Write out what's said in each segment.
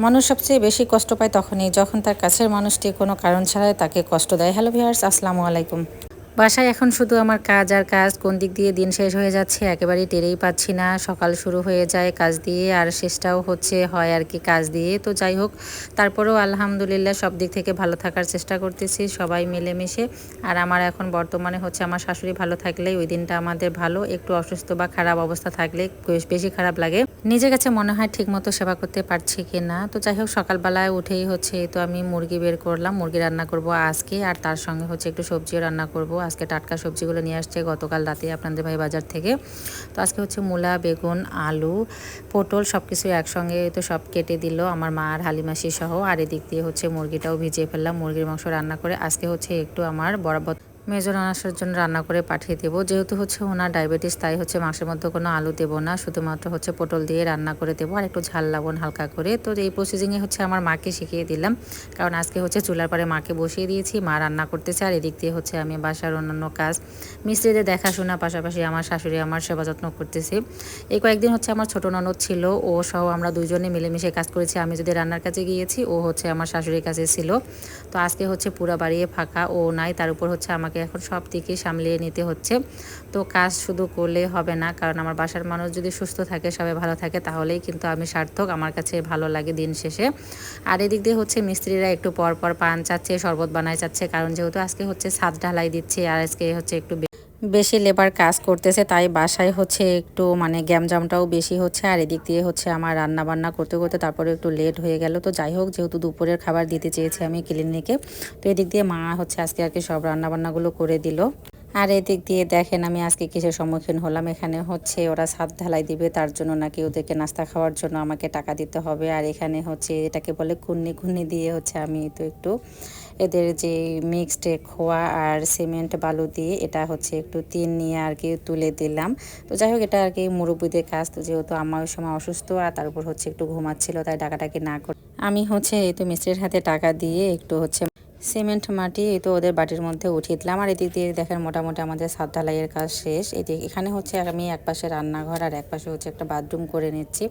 মানুষ সবচেয়ে বেশি কষ্ট পায় তখনই যখন তার কাছের মানুষটি কোনো কারণ ছাড়াই তাকে কষ্ট দেয়। হ্যালো ভিউয়ার্স, আসসালামু আলাইকুম। বাসায় এখন শুধু আমার কাজ আর কাজ, কোন দিক দিয়ে দিন শেষ হয়ে যাচ্ছে একেবারেই টেরেই পাচ্ছি না। সকাল শুরু হয়ে যায় কাজ দিয়ে আর শেষটাও হয় আর কি কাজ দিয়ে। তো যাই হোক, তারপরেও আলহামদুলিল্লাহ সব দিক থেকে ভালো থাকার চেষ্টা করতেছি সবাই মিলেমিশে। আর আমার এখন বর্তমানে আমার শাশুড়ি ভালো থাকলেই ওই দিনটা আমাদের ভালো, একটু অসুস্থ বা খারাপ অবস্থা থাকলে বেশি খারাপ লাগে। নিজের কাছে মনে হয় ঠিকমতো সেবা করতে পারছি কি না। তো যাই হোক, সকালবেলায় উঠেই তো আমি মুরগি বের করলাম, মুরগি রান্না করব আজকে। আর তার সঙ্গে একটু সবজিও রান্না করব। আজকে টাটকা সবজিগুলো নিয়ে আসছে গতকাল রাতে আপনাদের ভাই বাজার থেকে। তো আজকে মূলা, বেগুন, আলু, পটল সব কিছু একসঙ্গে সব কেটে দিল আমার মা আর হালিমাসি সহ। আর এদিক দিয়ে মুরগিটাও ভিজিয়ে ফেললাম, মুরগির মাংস রান্না করে আজকে একটু আমার বরাবর মেজর আনাসার জন্য রান্না করে পাঠিয়ে দেবো। যেহেতু ওনার ডায়াবেটিস, তাই মাংসের মধ্যে কোনো আলু দেবো না, শুধুমাত্র পটল দিয়ে রান্না করে দেবো আর একটু ঝাল লবণ হালকা করে। তো এই প্রসেসিংয়ে আমার মাকে শিখিয়ে দিলাম, কারণ আজকে চুলার পরে মাকে বসিয়ে দিয়েছি, মা রান্না করতেছে। আর এদিক দিয়ে আমি বাসার অন্যান্য কাজ, মিস্ত্রিদের দেখাশোনা, পাশাপাশি আমার শাশুড়ি আমার সেবা যত্ন করতেছি। এই কয়েকদিন আমার ছোটো ননদ ছিল, ও সহ আমরা দুজনে মিলেমিশে কাজ করেছি। আমি যদি রান্নার কাজে গিয়েছি, ও আমার শাশুড়ির কাছে ছিল। তো আজকে পুরা বাড়িয়ে ফাঁকা, ও নাই, তার উপর আমাকে এখন সব দিকে সামলিয়ে নিতে হচ্ছে। তো কাজ শুধু করলে হবে না, কারণ আমার বাসার মানুষ যদি সুস্থ থাকে, সবাই ভালো থাকে, তাহলেই কিন্তু আমি সার্থক, আমার কাছে ভালো লাগে দিন শেষে। আর এদিক দিয়ে মিস্ত্রিরা একটু পর পর পান চাচ্ছে, শরবত বানায় চাচ্ছে, কারণ যেহেতু আজকে ছাদ ঢালাই দিচ্ছে আর আজকে একটু বেশি লেবার কাজ করতেছে, তাই বাসায় একটু গ্যামজামটাও বেশি হচ্ছে। আর এদিক দিয়ে আমার রান্না বান্না করতে করতে তারপরে একটু লেট হয়ে গেল। তো যাই হোক, যেহেতু দুপুরের খাবার দিতে চেয়েছি আমি ক্লিনিকে, তো এদিক দিয়ে মা আজকে আর কি সব রান্না বান্নাগুলো করে দিল। আর এদিক দিয়ে দেখেন আমি আজকে কিসের সম্মুখীন হলাম। এখানে ওরা ছাদ ঢালাই দিবে, তার জন্য নাকি ওদেরকে নাস্তা খাওয়ার জন্য আমাকে টাকা দিতে হবে। আর এখানে এটাকে বলে কুন্নি, কুন্নি দিয়ে আমি তো একটু এদের যে মিক্সড খোয়া আর সিমেন্ট বালু দিয়ে এটা একটু তিন নিয়ে আর কি তুলে দিলাম। তো যাই হোক, এটা আর কি মুরব্বিদের কাজ। তো যেহেতু আমার ওই সময় অসুস্থ আর তার উপর একটু ঘুমাচ্ছিল, তাই ডাকাটাকি না করে আমি এই তো মিস্ত্রির হাতে টাকা দিয়ে একটু সিমেন্ট মাটি ওদের বাটির মধ্যে উঠিয়ে দিলাম। আর এদিক দিয়ে দেখেন মোটামুটি আমাদের ছাদ ঢালাইয়ের কাজ শেষ। এখানে আমি এক পাশে রান্নাঘর আর এক পাশে একটা বাথরুম করে নিচ্ছি।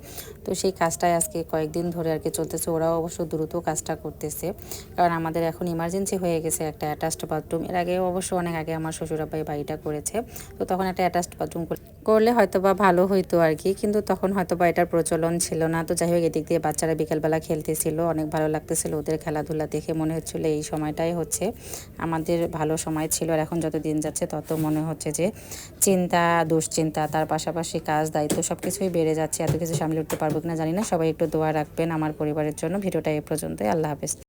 তো সেই কাজটাই আজকে কয়েকদিন ধরে আর কি চলতেছে। ওরাও অবশ্য দ্রুত কাজটা করতেছে, কারণ আমাদের এখন ইমার্জেন্সি হয়ে গেছে একটা অ্যাটাচড বাথরুম। এর আগে অবশ্য অনেক আগে আমার শ্বশুরাবাই বাড়িটা করেছে, তো তখন একটা অ্যাটাচড বাথরুম করলে হয়তো বা ভালো হইতো আর কি, কিন্তু তখন হয়তো বা এটার প্রচলন ছিল না। তো যাই হোক, এদিক দিয়ে বাচ্চারা বিকালবেলা খেলতেছিল, অনেক ভালো লাগতেছিল ওদের খেলাধুলা দেখে। মনে হচ্ছিল এই সময়টাই আমাদের ভালো সময় ছিল। আর এখন যত দিন যাচ্ছে তত মনে হচ্ছে যে চিন্তা, দুশ্চিন্তা, তার পাশাপাশি কাজ, দায়িত্ব সব কিছুই বেড়ে যাচ্ছে। এত কিছু সামলে উঠতে পারবো কিনা জানি না। সবাই একটু দোয়া রাখবেন আমার পরিবারের জন্য। ভিডিওটা এ পর্যন্তই। আল্লাহ হাফেজ।